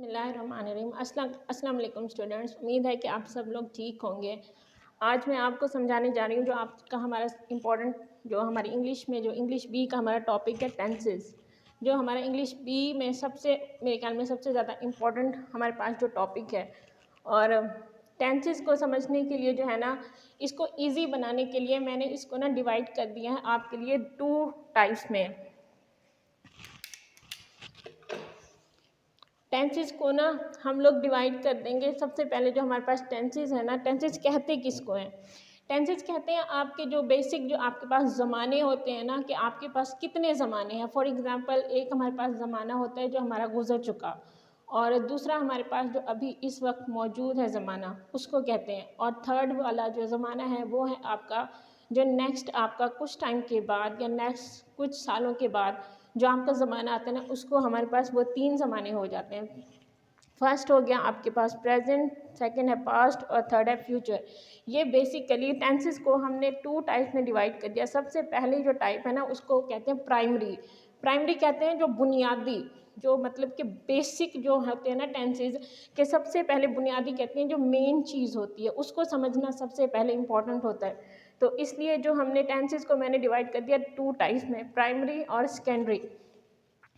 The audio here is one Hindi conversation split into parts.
बिस्मिल्लाहिर्रहमानिर्रहीम। अस्सलाम वालेकुम स्टूडेंट्स, उम्मीद है कि आप सब लोग ठीक होंगे। आज मैं आपको समझाने जा रही हूँ जो आपका हमारा इम्पोर्टेंट जो हमारी इंग्लिश में जो इंग्लिश बी का हमारा टॉपिक है टेंसेस। जो हमारा इंग्लिश बी में सबसे मेरे ख्याल में सबसे ज़्यादा इम्पोर्टेंट हमारे पास जो टॉपिक है, और टेंसेस को समझने के लिए जो है ना, इसको ईजी बनाने के लिए मैंने इसको ना डिवाइड कर दिया है आपके लिए 2 टाइप्स में। टेंसेस को ना हम लोग डिवाइड कर देंगे। सबसे पहले जो हमारे पास टेंसेस है ना, टेंसेस कहते किसको हैं? टेंसेस कहते हैं आपके जो बेसिक जो आपके पास ज़माने होते हैं ना, कि आपके पास कितने ज़माने हैं। फॉर एग्जांपल एक हमारे पास ज़माना होता है जो हमारा गुजर चुका, और दूसरा हमारे पास जो अभी इस वक्त मौजूद है ज़माना, उसको कहते हैं। और थर्ड वाला जो ज़माना है वो है आपका जो नेक्स्ट आपका कुछ टाइम के बाद या नेक्स्ट कुछ सालों के बाद जो आपका ज़माना आता है ना, उसको हमारे पास वो 3 ज़माने हो जाते हैं। फर्स्ट हो गया आपके पास प्रेजेंट, सेकंड है पास्ट, और थर्ड है फ्यूचर। ये बेसिकली टेंसेस को हमने 2 टाइप्स में डिवाइड कर दिया। सबसे पहले जो टाइप है ना, उसको कहते हैं प्राइमरी। प्राइमरी कहते हैं जो बुनियादी, जो मतलब कि बेसिक जो होते हैं ना टेंसेस के, सबसे पहले बुनियादी कहते हैं, जो मेन चीज़ होती है उसको समझना सबसे पहले इम्पॉर्टेंट होता है। तो इसलिए जो हमने टेंसेस को मैंने डिवाइड कर दिया 2 टाइप्स में, प्राइमरी और सेकेंडरी।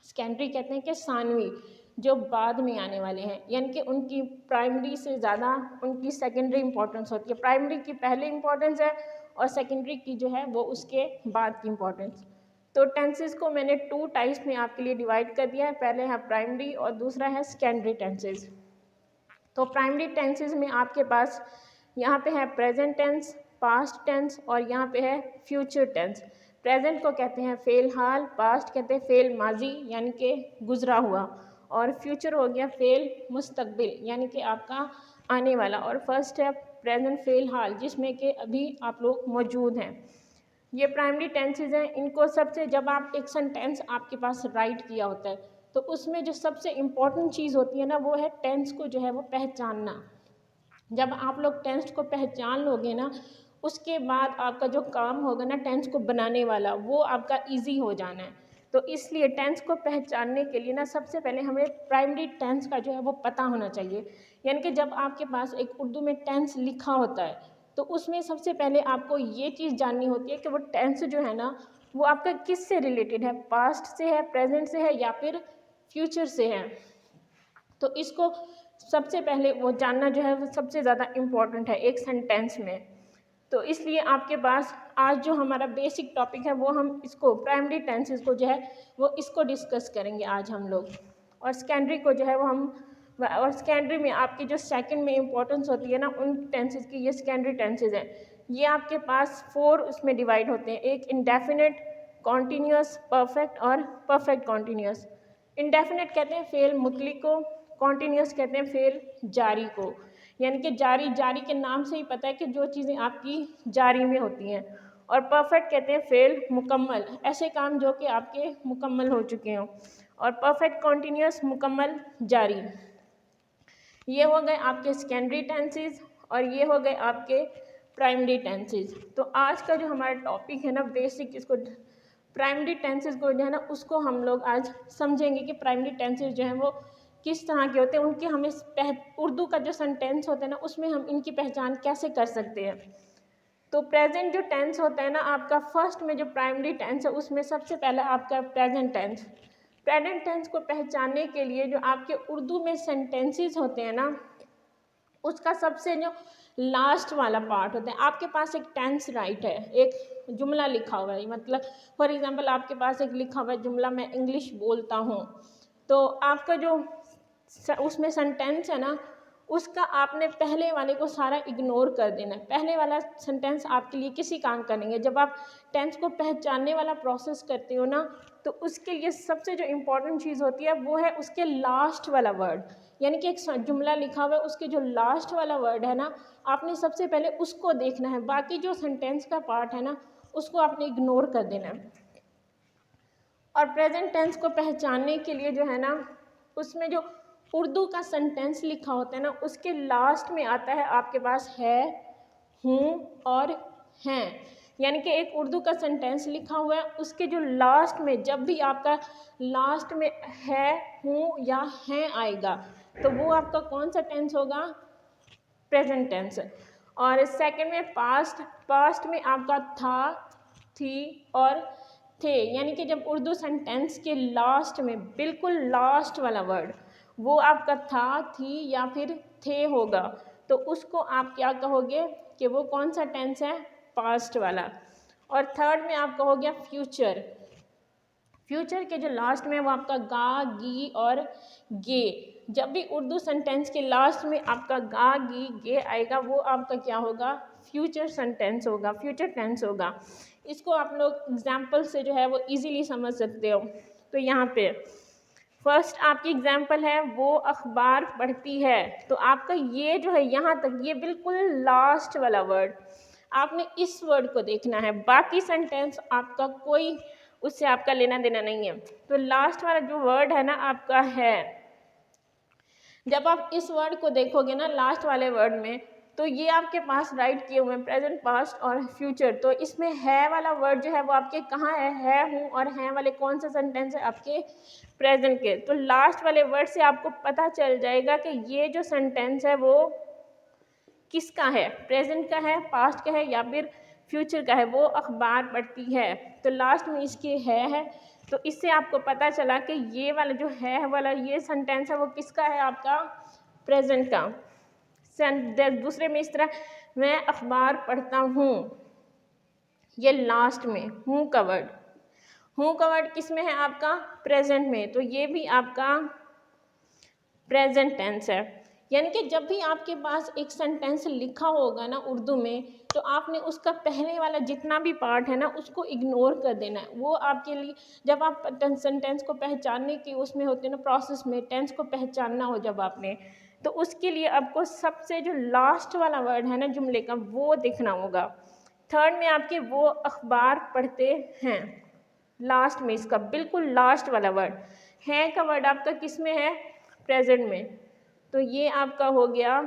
सेकेंडरी कहते हैं कि सानवी, जो बाद में आने वाले हैं, यानी कि उनकी प्राइमरी से ज़्यादा उनकी सेकेंडरी इंपॉर्टेंस होती है। प्राइमरी की पहले इंपॉर्टेंस है और सेकेंडरी की जो है वो उसके बाद की इंपॉर्टेंस। तो टेंसेस को मैंने 2 टाइप्स में आपके लिए डिवाइड कर दिया है। पहले है प्राइमरी और दूसरा है सेकेंडरी टेंसेस। तो प्राइमरी टेंसेस में आपके पास यहाँ पे है प्रेजेंट टेंस, पास्ट टेंस, और यहाँ पे है फ्यूचर टेंस। प्रेजेंट को कहते हैं फ़ेल हाल, पास्ट कहते हैं फ़ेल माजी यानी कि गुजरा हुआ, और फ्यूचर हो गया फ़ेल मुस्तकबिल यानी कि आपका आने वाला। और फर्स्ट है प्रेजेंट फ़ेल हाल, जिसमें कि अभी आप लोग मौजूद हैं। ये प्राइमरी टेंसेज हैं। इनको सबसे, जब आप एक सेंटेंस आपके पास राइट किया होता है तो उसमें जो सबसे इम्पॉर्टेंट चीज़ होती है ना, वो है टेंस को जो है वो पहचानना। जब आप लोग टेंस को पहचान लोगे ना, उसके बाद आपका जो काम होगा ना टेंस को बनाने वाला, वो आपका इजी हो जाना है। तो इसलिए टेंस को पहचानने के लिए ना सबसे पहले हमें प्राइमरी टेंस का जो है वो पता होना चाहिए। यानी कि जब आपके पास एक उर्दू में टेंस लिखा होता है तो उसमें सबसे पहले आपको ये चीज़ जाननी होती है कि वो टेंस जो है ना, वो आपका किस से रिलेटेड है, पास्ट से है, प्रेजेंट से है, या फिर फ्यूचर से है। तो इसको सबसे पहले वो जानना जो है वो सबसे ज़्यादा इम्पॉर्टेंट है एक सेंटेंस में। तो इसलिए आपके पास आज जो हमारा बेसिक टॉपिक है वो हम इसको प्राइमरी टेंसेस को जो है वो इसको डिस्कस करेंगे आज हम लोग। और सेकेंडरी को जो है वो हम, और सेकेंडरी में आपकी जो सेकंड में इम्पोर्टेंस होती है ना उन टेंसेस की, ये सेकेंडरी टेंसेस हैं। ये आपके पास 4 उसमें डिवाइड होते हैं। एक इंडेफिनिट, कॉन्टीन्यूअस, परफेक्ट और परफेक्ट कॉन्टीन्यूअस। इंडेफिनिट कहते हैं फेल मुतलिक को, कॉन्टीन्यूअस कहते हैं फेल जारी को, यानी कि जारी, जारी के नाम से ही पता है कि जो चीज़ें आपकी जारी में होती हैं। और परफेक्ट कहते हैं फेल मुकम्मल, ऐसे काम जो कि आपके मुकम्मल हो चुके हों। और परफेक्ट कॉन्टीन्यूअस मुकम्मल जारी। ये हो गए आपके सेकेंडरी टेंसेस और ये हो गए आपके प्राइमरी टेंसेस। तो आज का जो हमारा टॉपिक है ना बेसिक, इसको प्राइमरी टेंसेस को जो है ना उसको हम लोग आज समझेंगे कि प्राइमरी टेंसेस जो हैं वो किस तरह के होते हैं। उनके हमें उर्दू का जो सेंटेंस होता है ना उसमें हम इनकी पहचान कैसे कर सकते हैं। तो प्रेजेंट जो टेंस होता है ना आपका, फर्स्ट में जो प्राइमरी टेंस है उसमें सबसे पहला आपका प्रेजेंट टेंस। प्रेजेंट टेंस को पहचानने के लिए जो आपके उर्दू में सेंटेंसेस होते हैं ना, उसका सबसे जो लास्ट वाला पार्ट होता है, आपके पास एक टेंस राइट है, एक जुमला लिखा हुआ है। मतलब फॉर एग्जांपल आपके पास एक लिखा हुआ है जुमला, मैं इंग्लिश बोलता हूँ, तो आपका जो उसमें सेंटेंस है ना, उसका आपने पहले वाले को सारा इग्नोर कर देना है। पहले वाला सेंटेंस आपके लिए किसी काम का नहीं है। जब आप टेंस को पहचानने वाला प्रोसेस करते हो ना, तो उसके लिए सबसे जो इम्पोर्टेंट चीज़ होती है वो है उसके लास्ट वाला वर्ड। यानी कि एक जुमला लिखा हुआ है, उसके जो लास्ट वाला वर्ड है ना, आपने सबसे पहले उसको देखना है। बाकी जो सेंटेंस का पार्ट है ना, उसको आपने इग्नोर कर देना है। और प्रेजेंट टेंस को पहचानने के लिए जो है ना, उसमें जो उर्दू का सेंटेंस लिखा होता है ना, उसके लास्ट में आता है आपके पास है, हूँ और हैं। यानी कि एक उर्दू का सेंटेंस लिखा हुआ है, उसके जो लास्ट में, जब भी आपका लास्ट में है, हूँ या हैं आएगा, तो वो आपका कौन सा टेंस होगा? Present tense. और सेकंड में पास्ट में आपका था, थी और थे, यानी कि जब उर्दू सेंटेंस के लास्ट में बिल्कुल लास्ट वाला वर्ड वो आपका था, थी या फिर थे होगा, तो उसको आप क्या कहोगे कि वो कौन सा टेंस है? पास्ट वाला। और थर्ड में आप कहोगे फ्यूचर। फ्यूचर के जो लास्ट में वो आपका गा, गी और गे। जब भी उर्दू सेंटेंस के लास्ट में आपका गा, गी, गे आएगा वो आपका क्या होगा? फ्यूचर सेंटेंस होगा, फ्यूचर टेंस होगा। इसको आप लोग एग्जाम्पल से जो है वो इजीली समझ सकते हो। तो यहाँ पे फर्स्ट आपकी एग्जाम्पल है वो अखबार पढ़ती है, तो आपका ये जो है यहाँ तक ये बिल्कुल लास्ट वाला वर्ड, आपने इस वर्ड को देखना है, बाकी सेंटेंस आपका कोई उससे आपका लेना देना नहीं है। तो लास्ट वाला जो वर्ड है ना आपका है, जब आप इस वर्ड को देखोगे ना लास्ट वाले वर्ड में, तो ये आपके पास राइट किए हुए हैं प्रेजेंट, पास्ट और फ्यूचर। तो इसमें है वाला वर्ड जो है वो आपके कहाँ है हूँ, और हैं वाले कौन से सेंटेंस है? आपके प्रेजेंट के। तो लास्ट वाले वर्ड से आपको पता चल जाएगा कि ये जो सेंटेंस है वो किसका है? प्रेजेंट का है, पास्ट का है या फिर फ्यूचर का है। वो अखबार पढ़ती है, तो लास्ट में इसके है, तो इससे आपको पता चला कि ये वाला जो है वाला ये सेंटेंस है वो किसका है? आपका प्रेजेंट का। दूसरे में इस तरह मैं अखबार पढ़ता हूँ, ये लास्ट में हूँ का वर्ड, हूँ का वर्ड किस में है? आपका प्रेजेंट में, तो ये भी आपका प्रेजेंट टेंस है। यानी कि जब भी आपके पास एक सेंटेंस लिखा होगा ना उर्दू में, तो आपने उसका पहले वाला जितना भी पार्ट है ना उसको इग्नोर कर देना है। वो आपके लिए जब आप सेंटेंस को पहचानने की उसमें होते हैं ना प्रोसेस में, टेंस को पहचानना हो जब आपने, तो उसके लिए आपको सबसे जो लास्ट वाला वर्ड है ना जुमले का वो देखना होगा। थर्ड में आपके वो अखबार पढ़ते हैं, लास्ट में इसका बिल्कुल लास्ट वाला वर्ड है का वर्ड आपका किस में है? प्रेजेंट में, तो ये आपका हो गया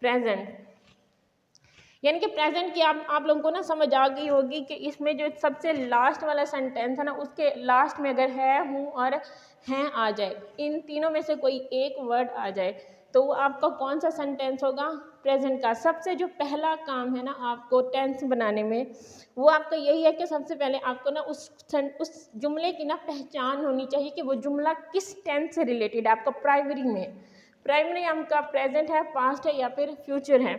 प्रेजेंट। यानी कि प्रेजेंट की आप लोगों को ना समझ आ गई होगी कि इसमें जो सबसे लास्ट वाला सेंटेंस है ना उसके लास्ट में अगर है हूँ और हैं आ जाए, इन तीनों में से कोई एक वर्ड आ जाए, तो वो आपका कौन सा सेंटेंस होगा? प्रेजेंट का। सबसे जो पहला काम है ना आपको टेंस बनाने में, वो आपका यही है कि सबसे पहले आपको ना उस जुमले की ना पहचान होनी चाहिए कि वो जुमला किस टेंस से रिलेटेड है। आपका प्राइमरी आपका प्रेजेंट है, पास्ट है या फिर फ्यूचर है।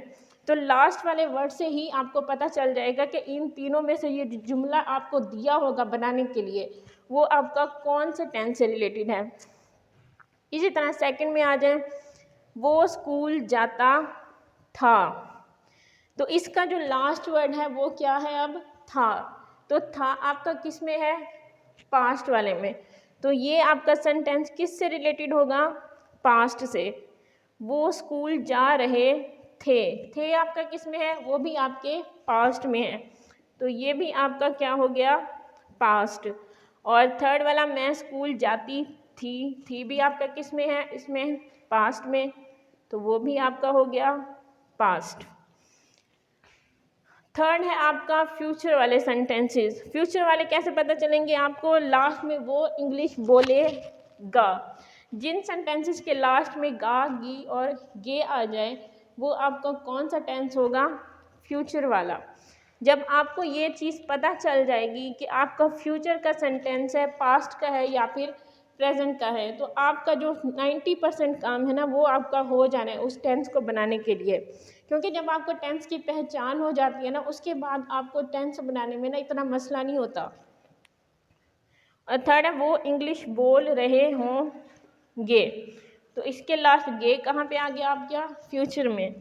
तो लास्ट वाले वर्ड से ही आपको पता चल जाएगा कि इन तीनों में से ये जुमला आपको दिया होगा बनाने के लिए वो आपका कौन से टेंस से रिलेटेड है। इसी तरह सेकंड में आ जाए, वो स्कूल जाता था, तो इसका जो लास्ट वर्ड है वो क्या है? अब था। तो था आपका किस में है? पास्ट वाले में। तो ये आपका सेंटेंस किस से रिलेटेड होगा? पास्ट से। वो स्कूल जा रहे थे आपका किस में है? वो भी आपके पास्ट में है, तो ये भी आपका क्या हो गया? पास्ट। और थर्ड वाला मैं स्कूल जाती थी भी आपका किस में है? इसमें पास्ट में, तो वो भी आपका हो गया पास्ट। थर्ड है आपका फ्यूचर वाले सेंटेंसेस। फ्यूचर वाले कैसे पता चलेंगे आपको? लास्ट में वो इंग्लिश बोलेगा। जिन सेंटेंसेस के लास्ट में गा, गी और गे आ जाए वो आपका कौन सा टेंस होगा? फ्यूचर वाला। जब आपको ये चीज़ पता चल जाएगी कि आपका फ्यूचर का सेंटेंस है, पास्ट का है या फिर प्रेजेंट का है, तो आपका जो 90% काम है ना वो आपका हो जाना है उस टेंस को बनाने के लिए। क्योंकि जब आपको टेंस की पहचान हो जाती है ना उसके बाद आपको टेंस बनाने में ना इतना मसला नहीं होता। और थर्ड है वो इंग्लिश बोल रहे होंगे, तो इसके लास्ट गे कहाँ पे आ गया आपका? फ्यूचर में,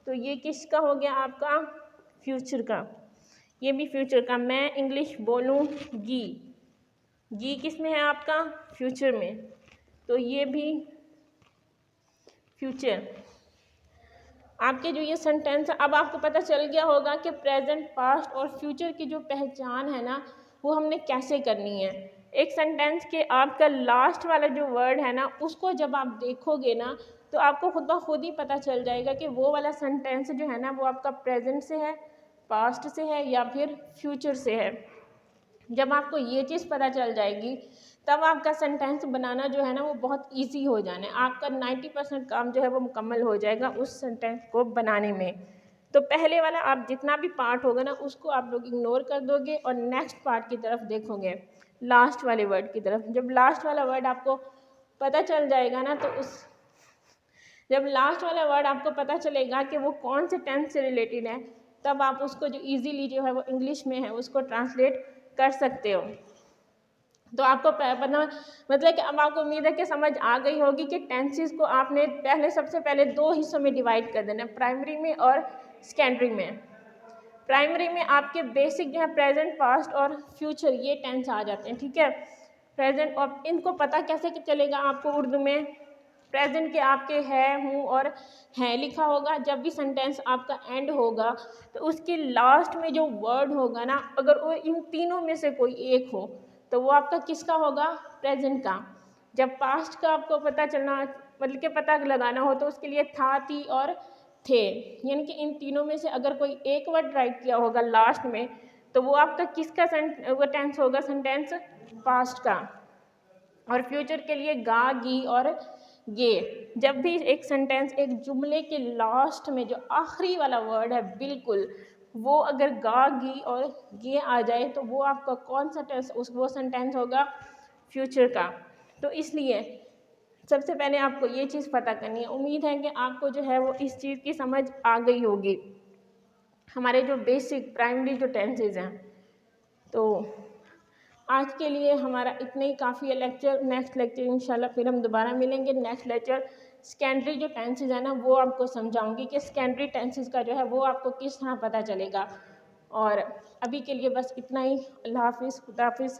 तो ये किसका हो गया? आपका फ्यूचर का। ये भी फ्यूचर का। मैं इंग्लिश बोलूँगी, गी किस में है? आपका फ्यूचर में, तो ये भी फ्यूचर। आपके जो ये सेंटेंस है, अब आपको पता चल गया होगा कि प्रेजेंट, पास्ट और फ्यूचर की जो पहचान है ना वो हमने कैसे करनी है। एक सेंटेंस के आपका लास्ट वाला जो वर्ड है ना उसको जब आप देखोगे ना तो आपको खुद ब खुद ही पता चल जाएगा कि वो वाला सेंटेंस जो है ना वो आपका प्रेजेंट से है, पास्ट से है या फिर फ्यूचर से है। जब आपको ये चीज़ पता चल जाएगी तब आपका सेंटेंस बनाना जो है ना वो बहुत ईजी हो जाना है, आपका 90% काम जो है वो मुकम्मल हो जाएगा उस सेंटेंस को बनाने में। तो पहले वाला आप जितना भी पार्ट होगा ना उसको आप लोग इग्नोर कर दोगे और नेक्स्ट पार्ट की तरफ देखोगे, लास्ट वाले वर्ड की तरफ। जब लास्ट वाला वर्ड आपको पता चल जाएगा ना, तो जब लास्ट वाला वर्ड आपको पता चलेगा कि वो कौन से टेंस से रिलेटेड है, तब आप उसको जो इजीली जो है वो इंग्लिश में है उसको ट्रांसलेट कर सकते हो। तो आपको पता मतलब कि अब आपको उम्मीद है कि समझ आ गई होगी कि टेंसेस को आपने सबसे पहले 2 हिस्सों में डिवाइड कर देना है, प्राइमरी में और सेकेंडरी में। प्राइमरी में आपके बेसिक जो है प्रेजेंट, पास्ट और फ्यूचर ये टेंस आ जाते हैं, ठीक है। प्रेजेंट, और इनको पता कैसे चलेगा आपको उर्दू में, प्रेजेंट के आपके है, हूँ और हैं लिखा होगा। जब भी सेंटेंस आपका एंड होगा तो उसके लास्ट में जो वर्ड होगा ना, अगर वो इन तीनों में से कोई एक हो तो वो आपका किसका होगा, प्रेजेंट का। जब पास्ट का आपको पता चलना मतलब कि पता लगाना हो तो उसके लिए था, थी और थे, यानी कि इन तीनों में से अगर कोई एक वर्ड राइट किया होगा लास्ट में तो वो आपका किसका वो टेंस होगा, सेंटेंस पास्ट का। और फ्यूचर के लिए गा, गी और ये। जब भी एक सेंटेंस एक जुमले के लास्ट में जो आखिरी वाला वर्ड है बिल्कुल वो अगर गा, गी और ये आ जाए तो वो आपका कौन सा टेंस, वो सेंटेंस होगा फ्यूचर का। तो इसलिए सबसे पहले आपको ये चीज़ पता करनी है। उम्मीद है कि आपको जो है वो इस चीज़ की समझ आ गई होगी, हमारे जो बेसिक प्राइमरी जो टेंसेज हैं। तो आज के लिए हमारा इतना ही काफ़ी है लेक्चर। नेक्स्ट लेक्चर इंशाल्लाह फिर हम दोबारा मिलेंगे। नेक्स्ट लेक्चर सेकेंडरी जो टेंसेज है ना वो आपको समझाऊंगी कि सेकेंडरी टेंसेज का जो है वो आपको किस तरह पता चलेगा। और अभी के लिए बस इतना ही। अल्लाह हाफिज़, खुदा हाफिज़।